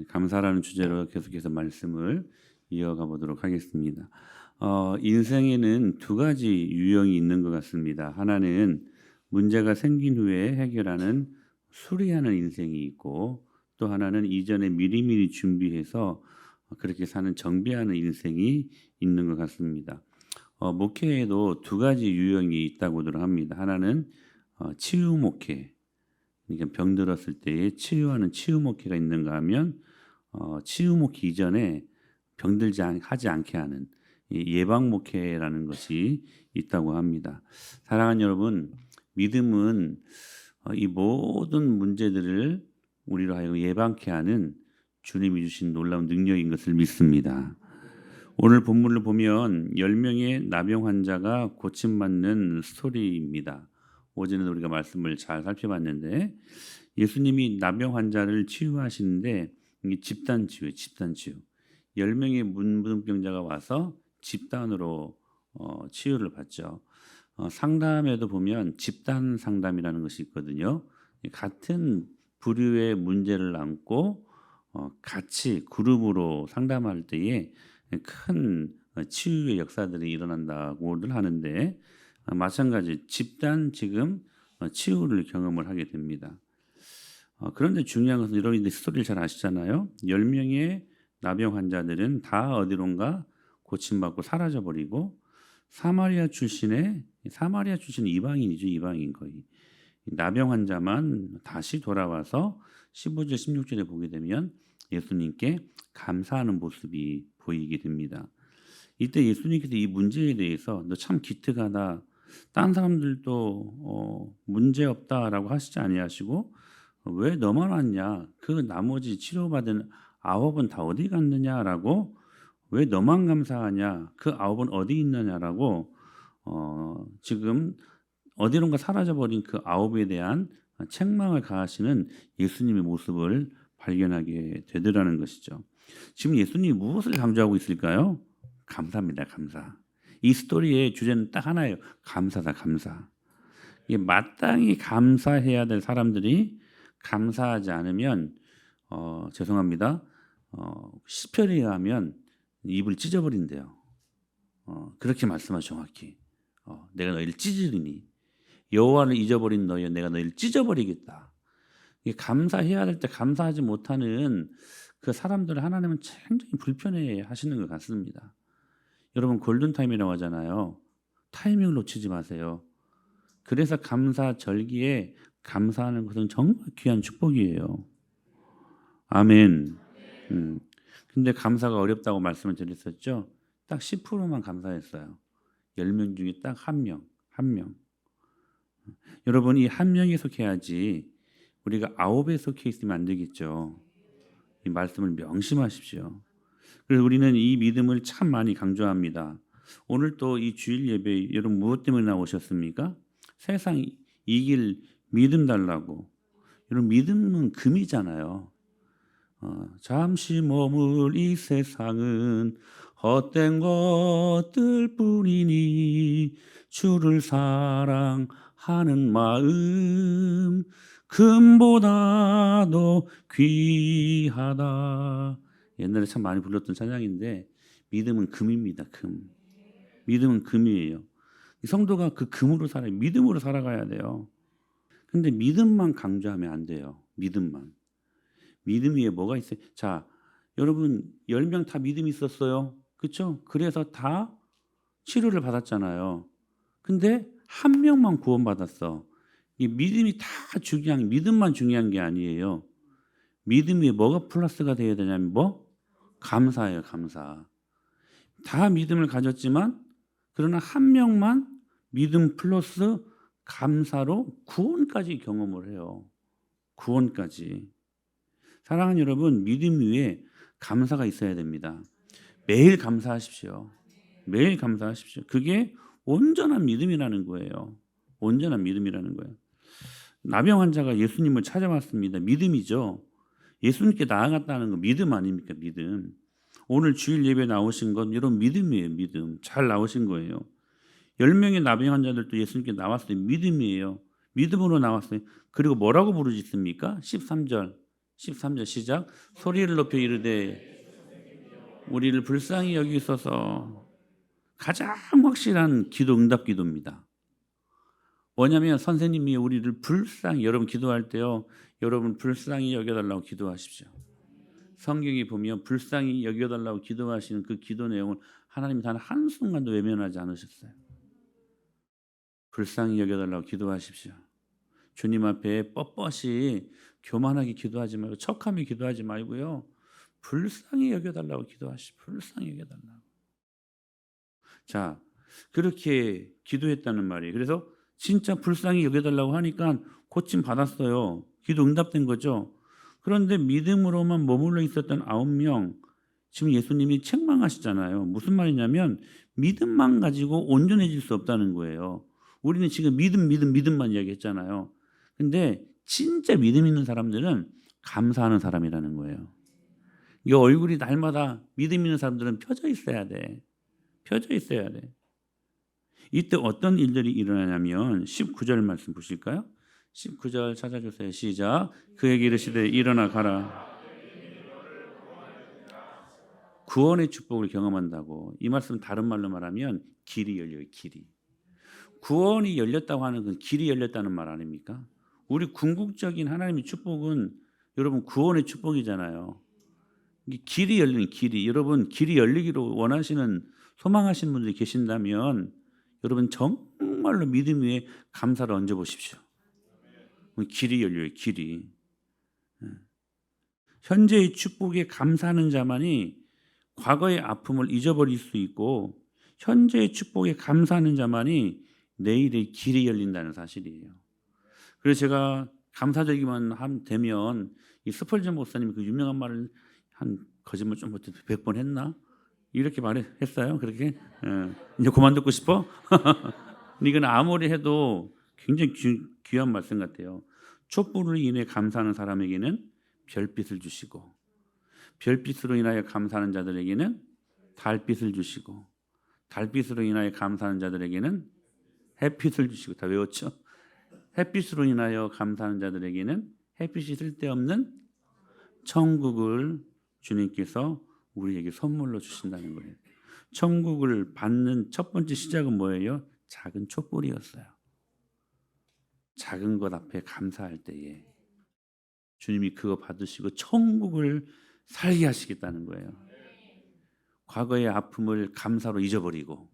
감사라는 주제로 계속해서 말씀을 이어가 보도록 하겠습니다. 인생에는 두 가지 유형이 있는 것 같습니다. 하나는 문제가 생긴 후에 해결하는 수리하는 인생이 있고, 또 하나는 이전에 미리미리 준비해서 그렇게 사는 정비하는 인생이 있는 것 같습니다. 목회에도 두 가지 유형이 있다고들 합니다. 하나는 치유 목회, 그러니까 병들었을 때에 치유하는 치유 목회가 있는가 하면 치유 목회 이전에 하지 않게 하는 이 예방 목회라는 것이 있다고 합니다. 사랑하는 여러분, 믿음은 이 모든 문제들을 우리로 하여금 예방케 하는 주님이 주신 놀라운 능력인 것을 믿습니다. 오늘 본문을 보면 10명의 나병 환자가 고침받는 스토리입니다. 어제는 우리가 말씀을 잘 살펴봤는데 예수님이 나병 환자를 치유하시는데 이게 집단 치유예요. 집단 치유. 10명의 문둥병자가 와서 집단으로 치유를 받죠. 상담에도 보면 집단 상담이라는 것이 있거든요. 같은 부류의 문제를 안고 같이 그룹으로 상담할 때에 큰 치유의 역사들이 일어난다고들 하는데 마찬가지 집단 지금 치유를 경험을 하게 됩니다. 그런데 중요한 것은 여러분들 스토리를 잘 아시잖아요. 10명의 나병 환자들은 다 어디론가 고침받고 사라져버리고 사마리아 출신 이방인이죠. 이방인 거의. 나병 환자만 다시 돌아와서 15절 16절에 보게 되면 예수님께 감사하는 모습이 보이게 됩니다. 이때 예수님께서 이 문제에 대해서 너 참 기특하다. 딴 사람들도 문제 없다라고 하시지 아니하시고 왜 너만 왔냐? 그 나머지 치료받은 9은 다 어디 갔느냐라고 왜 너만 감사하냐? 그 9은 어디 있느냐라고 지금 어디론가 사라져버린 그 9에 대한 책망을 가하시는 예수님의 모습을 발견하게 되더라는 것이죠. 지금 예수님이 무엇을 강조하고 있을까요? 감사입니다. 감사. 이 스토리의 주제는 딱 하나예요. 감사다. 감사. 이게 마땅히 감사해야 될 사람들이 감사하지 않으면 죄송합니다. 시편에 의하면 입을 찢어버린대요. 그렇게 말씀하죠. 정확히. 내가 너희를 찢으리니 여호와를 잊어버린 너희여 내가 너희를 찢어버리겠다. 이게 감사해야 될 때 감사하지 못하는 그 사람들을 하나님은 굉장히 불편해 하시는 것 같습니다. 여러분 골든타임이라고 하잖아요. 타이밍을 놓치지 마세요. 그래서 감사 절기에 감사하는 것은 정말 귀한 축복이에요. 아멘. 근데 감사가 어렵다고 말씀을 드렸었죠. 딱 10%만 감사했어요. 10명 중에 딱 한 명. 여러분 이 한 명에 속해야지 우리가 9에 속해 있으면 안 되겠죠. 이 말씀을 명심하십시오. 그래서 우리는 이 믿음을 참 많이 강조합니다. 오늘 또 이 주일 예배 여러분 무엇 때문에 나오셨습니까? 세상 이길 믿음 달라고. 여러분 믿음은 금이잖아요. 잠시 머물 이 세상은 헛된 것들 뿐이니 주를 사랑하는 마음 금보다도 귀하다. 옛날에 참 많이 불렀던 찬양인데 믿음은 금입니다. 금. 믿음은 금이에요. 성도가 그 금으로 살아요. 믿음으로 살아가야 돼요. 근데 믿음만 강조하면 안 돼요. 믿음만. 믿음 위에 뭐가 있어요? 자, 여러분 10명 다 믿음이 있었어요. 그렇죠? 그래서 다 치료를 받았잖아요. 근데 한 명만 구원받았어. 이 믿음이 다 믿음만 중요한 게 아니에요. 믿음 위에 뭐가 플러스가 돼야 되냐면 감사예요. 감사. 다 믿음을 가졌지만 그러나 한 명만 믿음 플러스 감사로 구원까지 경험을 해요. 구원까지. 사랑하는 여러분, 믿음 위에 감사가 있어야 됩니다. 매일 감사하십시오. 매일 감사하십시오. 그게 온전한 믿음이라는 거예요. 온전한 믿음이라는 거예요. 나병 환자가 예수님을 찾아왔습니다. 믿음이죠. 예수님께 나아갔다는 거 믿음 아닙니까? 믿음. 오늘 주일 예배 나오신 건 여러분 믿음이에요. 믿음. 잘 나오신 거예요. 10명의 나병 환자들도 예수님께 나왔어요. 믿음이에요. 믿음으로 나왔어요. 그리고 뭐라고 부르짖습니까? 13절 13절 시작. 소리를 높여 이르되 우리를 불쌍히 여기소서. 가장 확실한 기도 응답 기도입니다. 뭐냐면 선생님이 우리를 불쌍히, 여러분 기도할 때요, 여러분 불쌍히 여겨달라고 기도하십시오. 성경에 보면 불쌍히 여겨달라고 기도하시는 그 기도 내용을 하나님이 단 한순간도 외면하지 않으셨어요. 불쌍히 여겨달라고 기도하십시오. 주님 앞에 뻣뻣이 교만하게 기도하지 말고 척하며 기도하지 말고요, 불쌍히 여겨달라고 기도하십시오. 불쌍히 여겨달라고. 자, 그렇게 기도했다는 말이에요. 그래서 진짜 불쌍히 여겨달라고 하니까 고침 받았어요. 기도 응답된 거죠. 그런데 믿음으로만 머물러 있었던 9명, 지금 예수님이 책망하시잖아요. 무슨 말이냐면 믿음만 가지고 온전해질 수 없다는 거예요. 우리는 지금 믿음만 이야기했잖아요. 근데 진짜 믿음 있는 사람들은 감사하는 사람이라는 거예요. 이 얼굴이 날마다 믿음 있는 사람들은 펴져 있어야 돼. 펴져 있어야 돼. 이때 어떤 일들이 일어나냐면 19절 말씀 보실까요? 19절 찾아주세요. 시작. 그에게 이르시되 일어나 가라. 구원의 축복을 경험한다고. 이 말씀은 다른 말로 말하면 길이 열려요. 길이. 구원이 열렸다고 하는 건 길이 열렸다는 말 아닙니까? 우리 궁극적인 하나님의 축복은 여러분 구원의 축복이잖아요. 길이 열리는 길이. 여러분 길이 열리기를 원하시는 소망하시는 분들이 계신다면 여러분 정말로 믿음 위에 감사를 얹어 보십시오. 길이 열려요. 길이. 현재의 축복에 감사하는 자만이 과거의 아픔을 잊어버릴 수 있고, 현재의 축복에 감사하는 자만이 내일의 길이 열린다는 사실이에요. 그래서 제가 감사적이만 되면 이 스펄전 목사님이 그 유명한 말을 한 거짓말 좀 못해 100번 했나? 이렇게 말했어요. 그렇게 이제 그만 듣고 싶어? 이건 아무리 해도 굉장히 귀한 말씀 같아요. 촛불로 인해 감사하는 사람에게는 별빛을 주시고, 별빛으로 인하여 감사하는 자들에게는 달빛을 주시고, 달빛으로 인하여 감사하는 자들에게는 햇빛을 주시고. 다 외웠죠? 햇빛으로 인하여 감사하는 자들에게는 햇빛이 쓸데없는 천국을 주님께서 우리에게 선물로 주신다는 거예요. 천국을 받는 첫 번째 시작은 뭐예요? 작은 촛불이었어요. 작은 것 앞에 감사할 때에 주님이 그거 받으시고 천국을 살게 하시겠다는 거예요. 과거의 아픔을 감사로 잊어버리고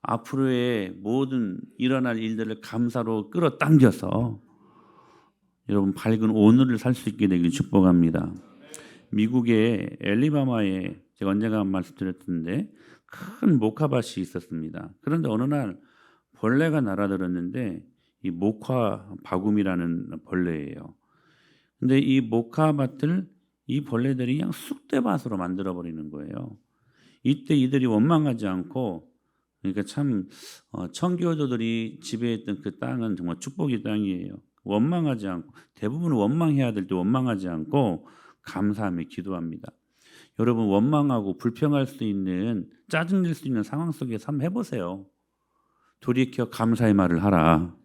앞으로의 모든 일어날 일들을 감사로 끌어당겨서 여러분 밝은 오늘을 살 수 있게 되길 축복합니다. 미국의 엘리바마에 제가 언젠가 말씀드렸는데 큰 모카밭이 있었습니다. 그런데 어느 날 벌레가 날아들었는데 이 모카 바구미라는 벌레예요. 근데 이 모카밭을 이 벌레들이 그냥 쑥대밭으로 만들어 버리는 거예요. 이때 이들이 원망하지 않고, 그러니까 참 청교도들이 지배했던 그 땅은 정말 축복의 땅이에요. 원망하지 않고, 대부분 원망해야 될 때 원망하지 않고 감사하며 기도합니다. 여러분 원망하고 불평할 수 있는, 짜증낼 수 있는 상황 속에서 한번 해보세요. 돌이켜 감사의 말을 하라.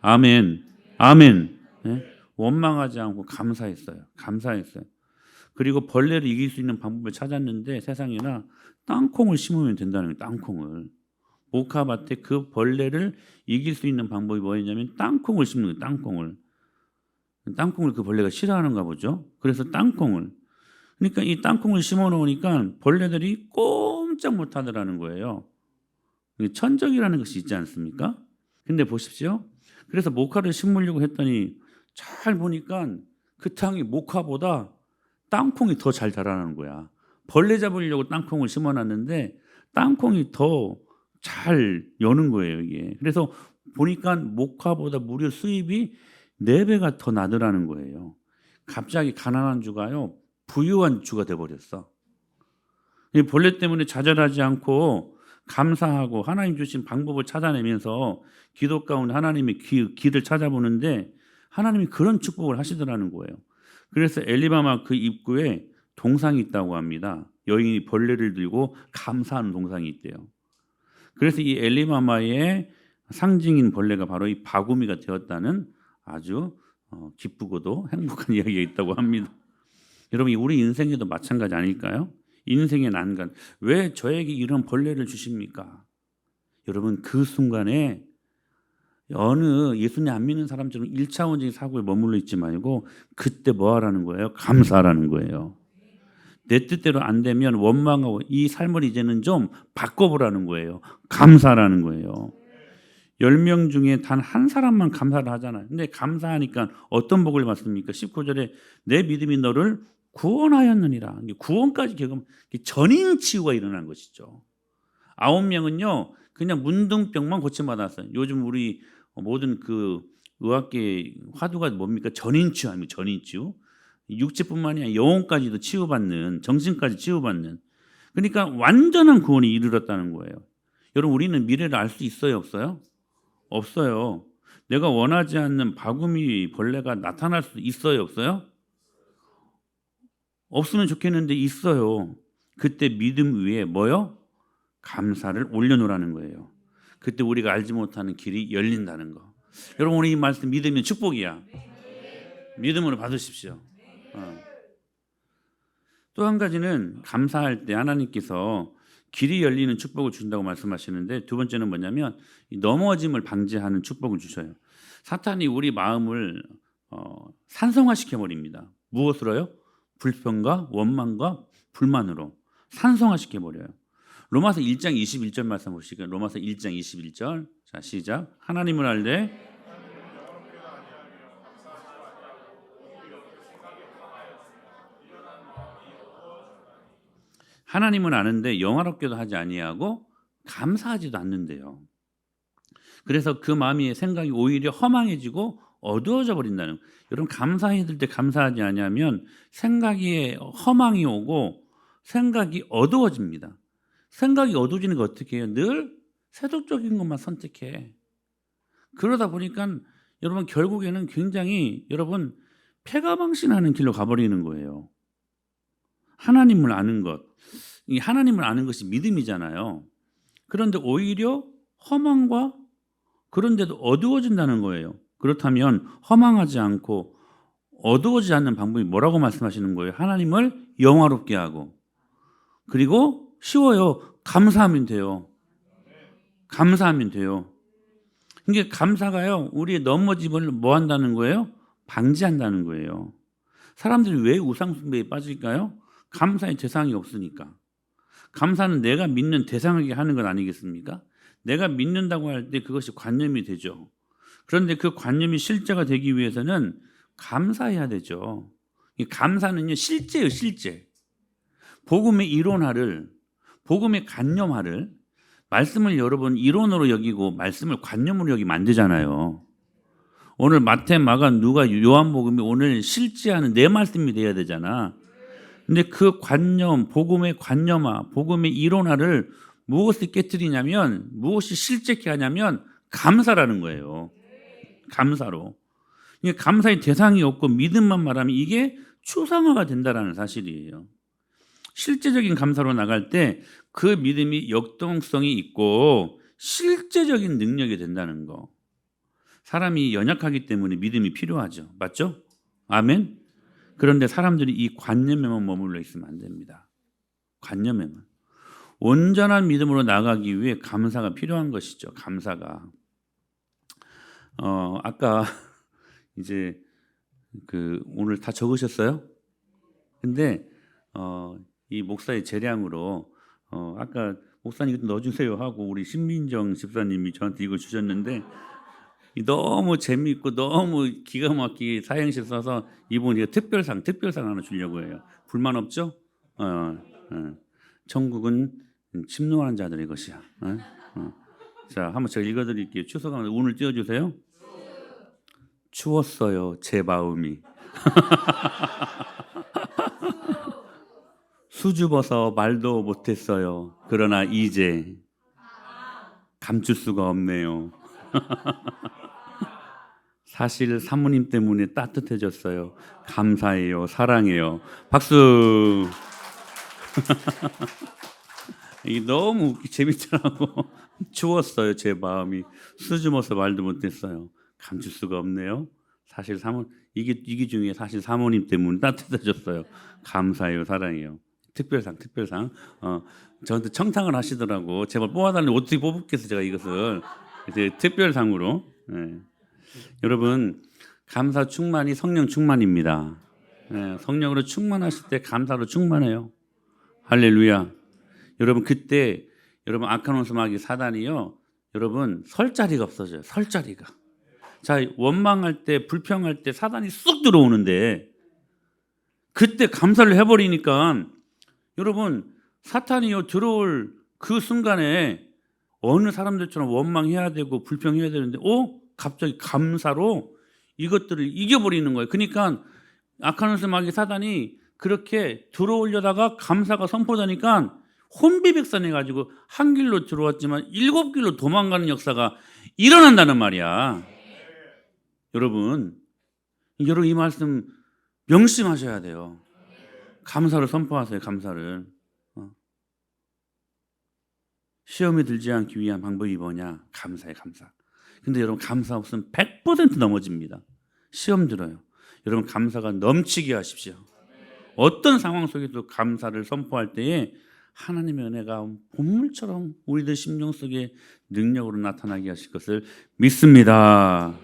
아멘. 아멘. 네? 원망하지 않고 감사했어요. 감사했어요. 그리고 벌레를 이길 수 있는 방법을 찾았는데 세상에나 땅콩을 심으면 된다는 거예요. 땅콩을. 모카밭에 그 벌레를 이길 수 있는 방법이 뭐였냐면 땅콩을 심는 거예요. 땅콩을. 땅콩을 그 벌레가 싫어하는가 보죠. 그래서 땅콩을. 그러니까 이 땅콩을 심어 놓으니까 벌레들이 꼼짝 못 하더라는 거예요. 천적이라는 것이 있지 않습니까? 근데 보십시오. 그래서 모카를 심으려고 했더니 잘 보니까 그 땅이 모카보다 땅콩이 더 잘 자라는 거야. 벌레 잡으려고 땅콩을 심어놨는데 땅콩이 더 잘 여는 거예요, 이게. 그래서 보니까 모카보다 무려 수입이 4배가 더 나더라는 거예요. 갑자기 가난한 주가요, 부유한 주가 돼버렸어. 이 벌레 때문에 좌절하지 않고 감사하고 하나님 주신 방법을 찾아내면서 기도 가운데 하나님의 길을 찾아보는데 하나님이 그런 축복을 하시더라는 거예요. 그래서 엘리바마 그 입구에 동상이 있다고 합니다. 여인이 벌레를 들고 감사하는 동상이 있대요. 그래서 이 엘리바마의 상징인 벌레가 바로 이 바구미가 되었다는 아주 기쁘고도 행복한 이야기가 있다고 합니다. 여러분 우리 인생에도 마찬가지 아닐까요? 인생의 난간, 왜 저에게 이런 벌레를 주십니까? 여러분 그 순간에 어느 예수님 안 믿는 사람처럼 1차원적인 사고에 머물러 있지 말고 그때 뭐 하라는 거예요? 감사하라는 거예요. 내 뜻대로 안 되면 원망하고 이 삶을 이제는 좀 바꿔보라는 거예요. 감사하라는 거예요. 10명 중에 단 한 사람만 감사를 하잖아요. 근데 감사하니까 어떤 복을 받습니까? 19절에 내 믿음이 너를 구원하였느니라. 구원까지 경험, 전인 치유가 일어난 것이죠. 9명은요 그냥 문둥병만 고침받았어요. 요즘 우리 모든 그 의학계 화두가 뭡니까? 전인 치유입니다. 전인 치유. 육체뿐만이 아니라 영혼까지도 치유받는, 정신까지 치유받는. 그러니까 완전한 구원이 이르렀다는 거예요. 여러분 우리는 미래를 알 수 있어요, 없어요? 없어요. 내가 원하지 않는 바구미 벌레가 나타날 수 있어요, 없어요? 없으면 좋겠는데 있어요. 그때 믿음 위에 뭐요? 감사를 올려놓으라는 거예요. 그때 우리가 알지 못하는 길이 열린다는 거. 여러분 오늘 이 말씀 믿으면 축복이야. 믿음으로 받으십시오. 또 한 가지는 감사할 때 하나님께서 길이 열리는 축복을 주신다고 말씀하시는데, 두 번째는 뭐냐면 넘어짐을 방지하는 축복을 주셔요. 사탄이 우리 마음을 산성화시켜 버립니다. 무엇으로요? 불평과 원망과 불만으로 산성화시켜 버려요. 로마서 1장 21절 말씀 보시고, 로마서 1장 21절. 자, 시작. 하나님을 알되 하나님은 아는데 영화롭게도 하지 아니하고 감사하지도 않는데요. 그래서 그 마음의 생각이 오히려 허망해지고 어두워져 버린다는. 여러분 감사해야 될 때 감사하지 않으면 생각이 허망이 오고 생각이 어두워집니다. 생각이 어두워지는 거 어떻게 해요? 늘 세속적인 것만 선택해. 그러다 보니까 여러분 결국에는 굉장히 여러분 패가망신하는 길로 가버리는 거예요. 하나님을 아는 것, 이 하나님을 아는 것이 믿음이잖아요. 그런데 오히려 허망과 그런데도 어두워진다는 거예요. 그렇다면 허망하지 않고 어두워지지 않는 방법이 뭐라고 말씀하시는 거예요? 하나님을 영화롭게 하고, 그리고 쉬워요. 감사하면 돼요. 감사하면 돼요. 그러니까 감사가요 우리의 넘어짐을 뭐 한다는 거예요? 방지한다는 거예요. 사람들이 왜 우상숭배에 빠질까요? 감사의 대상이 없으니까. 감사는 내가 믿는 대상에게 하는 것 아니겠습니까? 내가 믿는다고 할 때 그것이 관념이 되죠. 그런데 그 관념이 실제가 되기 위해서는 감사해야 되죠. 이 감사는요 실제예요, 실제. 복음의 이론화를, 복음의 관념화를, 말씀을 여러분 이론으로 여기고 말씀을 관념으로 여기면 안 되잖아요. 오늘 마태, 마가, 누가, 요한복음이 오늘 실제하는 내 말씀이 돼야 되잖아. 근데 그 관념, 복음의 관념화, 복음의 이론화를 무엇이 깨뜨리냐면, 무엇이 실제케 하냐면 감사라는 거예요. 감사로. 감사의 대상이 없고 믿음만 말하면 이게 추상화가 된다는 사실이에요. 실제적인 감사로 나갈 때 그 믿음이 역동성이 있고 실제적인 능력이 된다는 거. 사람이 연약하기 때문에 믿음이 필요하죠. 맞죠? 아멘? 그런데 사람들이 이 관념에만 머물러 있으면 안 됩니다. 관념에만. 온전한 믿음으로 나가기 위해 감사가 필요한 것이죠. 감사가. 아까 이제 오늘 다 적으셨어요? 근데 이 목사의 재량으로 아까 목사님 이거 넣어주세요 하고 우리 신민정 집사님이 저한테 이걸 주셨는데 너무 재미있고 너무 기가 막히게 사행시 써서 이분이 특별상 하나 주려고 해요. 불만 없죠? 천국은 침노하는 자들의 것이야. 자, 한번 제가 읽어드릴게요. 추석하면 운을 띄워주세요. 추웠어요, 제 마음이. 수줍어서 말도 못했어요. 그러나 이제 감출 수가 없네요. 사실 사모님 때문에 따뜻해졌어요. 감사해요. 사랑해요. 박수. 이게 너무 재밌더라고. 추웠어요, 제 마음이. 수줍어서 말도 못했어요. 감출 수가 없네요. 사실 이게 중에 사실 사모님 때문에 따뜻해졌어요. 감사해요, 사랑해요. 특별상. 저한테 청탁을 하시더라고. 제발 뽑아달라고. 어떻게 뽑겠어 제가 이것을. 이제 특별상으로. 네. 여러분 감사 충만이 성령 충만입니다. 네, 성령으로 충만하실 때 감사로 충만해요. 할렐루야. 여러분 그때 여러분 아카노스 마귀 사단이요. 여러분 설 자리가 없어져요. 설 자리가. 자, 원망할 때 불평할 때 사단이 쑥 들어오는데 그때 감사를 해버리니까 여러분 사탄이요 들어올 그 순간에 어느 사람들처럼 원망해야 되고 불평해야 되는데 갑자기 감사로 이것들을 이겨버리는 거예요. 그러니까 아카노스 마귀 사단이 그렇게 들어오려다가 감사가 선포되니까 혼비백산해가지고 한 길로 들어왔지만 7길로 도망가는 역사가 일어난다는 말이야. 여러분 이 말씀 명심하셔야 돼요. 감사를 선포하세요. 감사를. 시험에 들지 않기 위한 방법이 뭐냐? 감사해, 감사. 근데 여러분 감사 없으면 100% 넘어집니다. 시험 들어요. 여러분 감사가 넘치게 하십시오. 어떤 상황 속에도 감사를 선포할 때에 하나님의 은혜가 본물처럼 우리들 심령 속에 능력으로 나타나게 하실 것을 믿습니다.